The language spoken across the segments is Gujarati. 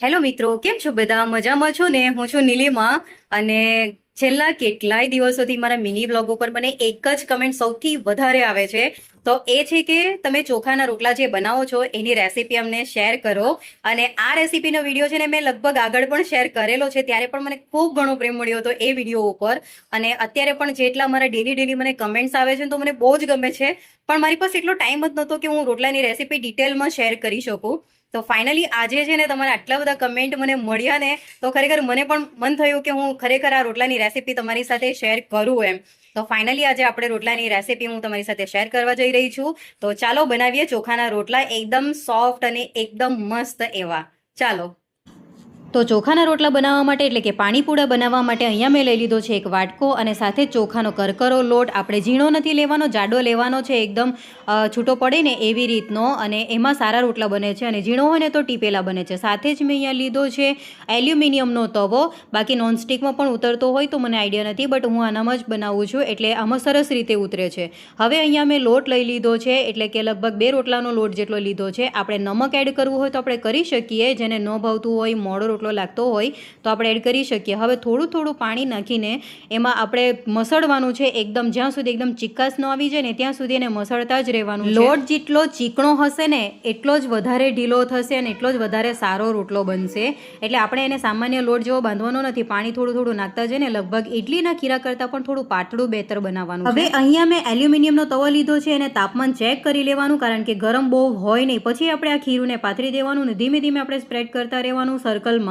હેલો મિત્રો, કેમ છો બધા? મજામાં છો ને? હું છું નીલિમા અને છેલ્લા કેટલાય દિવસોથી મારા મિની બ્લોગ ઉપર મને એક જ કમેન્ટ સૌથી વધારે આવે છે. તો એ છે કે તમે ચોખાના રોટલા જે બનાવો છો એની રેસીપી અમને શેર કરો. અને આ રેસીપીનો વિડીયો છે ને મેં લગભગ આગળ પણ શેર કરેલો છે, ત્યારે પણ મને ખૂબ ઘણો પ્રેમ મળ્યો હતો એ વિડીયો ઉપર. અને અત્યારે પણ જેટલા મારા ડેલી મને કમેન્ટ્સ આવે છે તો મને બહુ જ ગમે છે, પણ મારી પાસે એટલો ટાઈમ જ નહોતો કે હું રોટલાની રેસીપી ડિટેલમાં શેર કરી શકું. તો ફાઇનલી આજે છે ને તમારા આટલા બધા કમેન્ટ મને મળ્યા ને, તો ખરેખર મને પણ મન થયું કે હું ખરેખર આ રોટલાની રેસીપી તમારી સાથે શેર કરું એમ. તો ફાઇનલી આજે આપણે રોટલાની રેસીપી હું તમારી સાથે શેર કરવા જઈ રહી છું. તો ચાલો બનાવીએ ચોખાના રોટલા, એકદમ સોફ્ટ અને એકદમ મસ્ત એવા. ચાલો. તો ચોખાના રોટલા બનાવવા માટે એટલે કે પાણીપુડા બનાવવા માટે અહીંયા મેં લઈ લીધો છે એક વાટકો, અને સાથે ચોખાનો કરકરો લોટ. આપણે ઝીણો નથી લેવાનો, જાડો લેવાનો છે, એકદમ છૂટો પડે ને એવી રીતનો, અને એમાં સારા રોટલા બને છે. અને ઝીણો હોય ને તો ટીપેલા બને છે. સાથે જ મેં અહીંયા લીધો છે એલ્યુમિનિયમનો તવો. બાકી નોનસ્ટિકમાં પણ ઉતરતો હોય તો મને આઈડિયા નથી, બટ હું આનામાં જ બનાવું છું એટલે આમાં સરસ રીતે ઉતરે છે. હવે અહીંયા મેં લોટ લઈ લીધો છે, એટલે કે લગભગ 2 રોટલાનો લોટ જેટલો લીધો છે. આપણે નમક એડ કરવું હોય તો આપણે કરી શકીએ, જેને ન ભાવતું હોય, મોડો રોટલો લાગતો હોય તો આપણે એડ કરી શકીએ. હવે થોડું પાણી નાખીને એમાં આપણે મસળવાનું છે, એકદમ જ્યાં સુધી એકદમ ચીકાશ ન આવી જાય ને ત્યાં સુધી એને મસળતા જ રહેવાનું. લોટ જેટલો ચીકણો હશે ને એટલો જ વધારે ઢીલો થશે અને એટલો જ વધારે સારો રોટલો બનશે. એટલે આપણે એને સામાન્ય લોટ જેવો બાંધવાનો નથી, પાણી થોડું નાખતા જઈને લગભગ ઇડલીના ખીરા કરતાં પણ થોડું પાતળું બેતર બનાવવાનું. હવે અહીંયા મેં એલ્યુમિનિયમનો તવો લીધો છે, એને તાપમાન ચેક કરી લેવાનું, કારણ કે ગરમ બહુ હોય નહીં. પછી આપણે આ ખીરુંને પાથરી દેવાનું ને ધીમે આપણે સ્પ્રેડ કરતા રહેવાનું સર્કલમાં.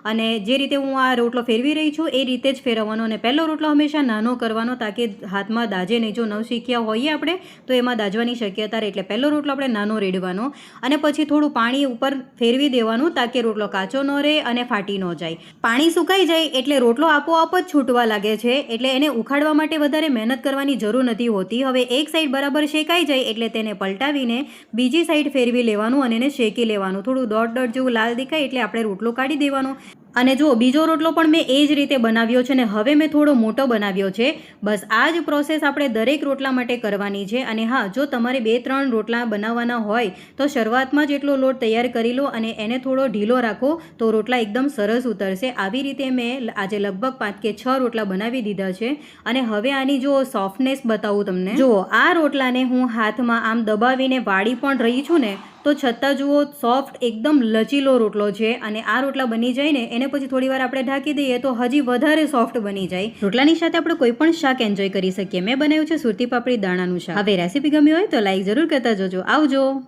અને જે રીતે હું આ રોટલો ફેરવી રહી છું એ રીતે જ ફેરવવાનો. અને પહેલો રોટલો હંમેશા નાનો કરવાનો, તાકે હાથમાં દાજે નહીં. જો નવ શીખ્યા હોઈએ આપણે તો એમાં દાજવાની શક્યતા રહે, એટલે પહેલો રોટલો આપણે નાનો રેડવાનો. અને પછી થોડું પાણી ઉપર ફેરવી દેવાનું, તાકે રોટલો કાચો ન રહે અને ફાટી ન જાય. પાણી સુકાઈ જાય એટલે રોટલો આપોઆપ જ છૂટવા લાગે છે, એટલે એને ઉખાડવા માટે વધારે મહેનત કરવાની જરૂર નથી હોતી. હવે એક સાઈડ બરાબર શેકાઈ જાય એટલે તેને પલટાવીને બીજી સાઈડ ફેરવી લેવાનું અને એને શેકી લેવાનું. થોડું દોઢ જેવું લાલ દેખાય એટલે આપણે રોટલો કાઢી દેવાનો. અને જો બીજો રોટલો પણ મેં એ જ રીતે બનાવ્યો છે, અને હવે મેં થોડો મોટો બનાવ્યો છે. બસ આ જ પ્રોસેસ આપણે દરેક રોટલા માટે કરવાની છે. અને હા, જો તમારે 2-3 રોટલા બનાવવાના હોય તો શરૂઆતમાં જ એટલો લોટ તૈયાર કરી લો અને એને થોડો ઢીલો રાખો તો રોટલા એકદમ સરસ ઉતરશે. આવી રીતે મેં આજે લગભગ 5 કે 6 રોટલા બનાવી દીધા છે. અને હવે આની જો સોફ્ટનેસ બતાવું તમને. જુઓ, આ રોટલાને હું હાથમાં આમ દબાવીને વાળી પણ રહી છું ને, તો છતાં જુઓ સોફ્ટ એકદમ લચીલો રોટલો છે. અને આ રોટલા બની જાય ને એને પછી થોડી વાર આપણે ઢાંકી દઈએ તો હજી વધારે સોફ્ટ બની જાય. રોટલાની સાથે આપણે કોઈ પણ શાક એન્જોય કરી શકીએ. મેં બનાવ્યું છે સુરતી પાપડી દાણાનું શાક. હવે રેસીપી ગમી હોય તો લાઈક જરૂર કરતા જોજો. આવજો.